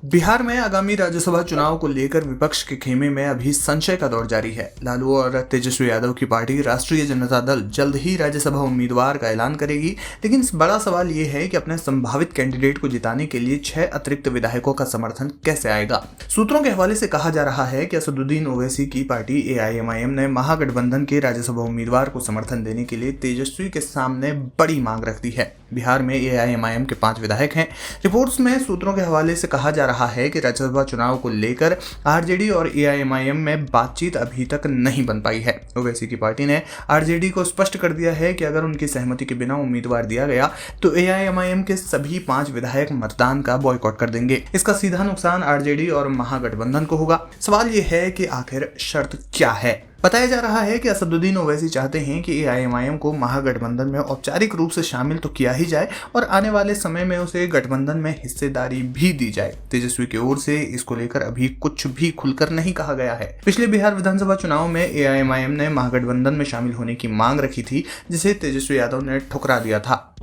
बिहार में आगामी राज्यसभा चुनाव को लेकर विपक्ष के खेमे में अभी संशय का दौर जारी है। लालू और तेजस्वी यादव की पार्टी राष्ट्रीय जनता दल जल्द ही राज्यसभा उम्मीदवार का ऐलान करेगी, लेकिन बड़ा सवाल ये है कि अपने संभावित कैंडिडेट को जिताने के लिए 6 अतिरिक्त विधायकों का समर्थन कैसे आएगा। सूत्रों के हवाले से कहा जा रहा है कि असदुद्दीन ओवैसी की पार्टी AIMIM ने महागठबंधन के राज्यसभा उम्मीदवार को समर्थन देने के लिए तेजस्वी के सामने बड़ी मांग रख दी है। बिहार में AIMIM के 5 विधायक हैं। रिपोर्ट्स में सूत्रों के हवाले से कहा जा रहा है कि राज्यसभा चुनाव को लेकर RJD और AIMIM में बातचीत अभी तक नहीं बन पाई है। ओवैसी की पार्टी ने RJD को स्पष्ट कर दिया है कि अगर उनकी सहमति के बिना उम्मीदवार दिया गया तो AIMIM के सभी 5 विधायक मतदान का बॉयकॉट कर देंगे। इसका सीधा नुकसान RJD और महागठबंधन को होगा। सवाल यह है कि आखिर शर्त क्या है। बताया जा रहा है कि असदुद्दीन ओवैसी चाहते हैं कि AIMIM को महागठबंधन में औपचारिक रूप से शामिल तो किया ही जाए और आने वाले समय में उसे गठबंधन में हिस्सेदारी भी दी जाए। तेजस्वी की ओर से इसको लेकर अभी कुछ भी खुलकर नहीं कहा गया है। पिछले बिहार विधानसभा चुनाव में AIMIM ने महागठबंधन में शामिल होने की मांग रखी थी, जिसे तेजस्वी यादव ने ठुकरा दिया था।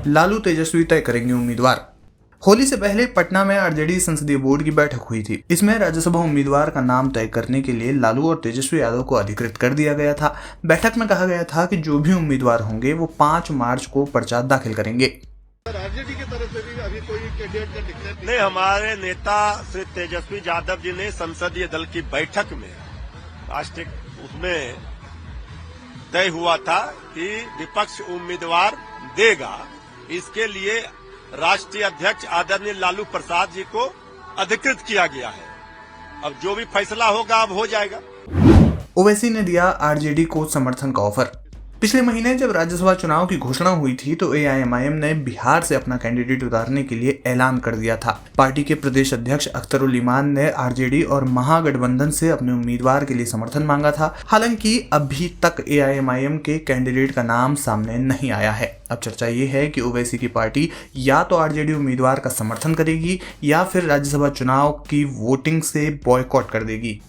लालू तेजस्वी तय करेंगे उम्मीदवार। होली से पहले पटना में RJD संसदीय बोर्ड की बैठक हुई थी। इसमें राज्यसभा उम्मीदवार का नाम तय करने के लिए लालू और तेजस्वी यादव को अधिकृत कर दिया गया था। बैठक में कहा गया था कि जो भी उम्मीदवार होंगे वो 5 मार्च को पर्चा दाखिल करेंगे। RJD की तरफ से भी अभी कोई कैंडिडेट का डिक्लेयर नहीं, हमारे नेता श्री तेजस्वी यादव जी ने संसदीय दल की बैठक में राष्ट्रीय उसमें तय हुआ था कि विपक्ष उम्मीदवार देगा। इसके लिए राष्ट्रीय अध्यक्ष आदरणीय लालू प्रसाद जी को अधिकृत किया गया है। अब जो भी फैसला होगा अब हो जाएगा। ओवैसी ने दिया RJD को समर्थन का ऑफर। पिछले महीने जब राज्यसभा चुनाव की घोषणा हुई थी तो AIMIM ने बिहार से अपना कैंडिडेट उतारने के लिए ऐलान कर दिया था। पार्टी के प्रदेश अध्यक्ष अख्तरुल ईमान ने RJD और महागठबंधन से अपने उम्मीदवार के लिए समर्थन मांगा था। हालांकि अभी तक AIMIM के कैंडिडेट का नाम सामने नहीं आया है। अब चर्चा ये है कि ओवैसी की पार्टी या तो RJD उम्मीदवार का समर्थन करेगी या फिर राज्यसभा चुनाव की वोटिंग से बॉयकॉट कर देगी।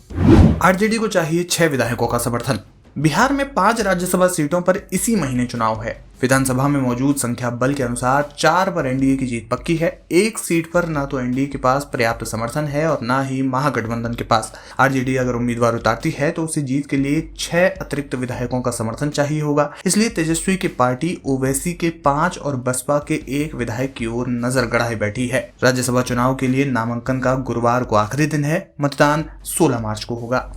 RJD को चाहिए 6 विधायकों का समर्थन। बिहार में 5 राज्यसभा सीटों पर इसी महीने चुनाव है। विधानसभा में मौजूद संख्या बल के अनुसार 4 पर NDA की जीत पक्की है। 1 सीट पर ना तो NDA के पास पर्याप्त समर्थन है और ना ही महागठबंधन के पास। RJD अगर उम्मीदवार उतारती है तो उसे जीत के लिए 6 अतिरिक्त विधायकों का समर्थन चाहिए होगा। इसलिए तेजस्वी की पार्टी ओवैसी के 5 और बसपा के 1 विधायक की ओर नजर गड़ाए बैठी है। राज्यसभा चुनाव के लिए नामांकन का गुरुवार को आखिरी दिन है। मतदान 16 मार्च को होगा।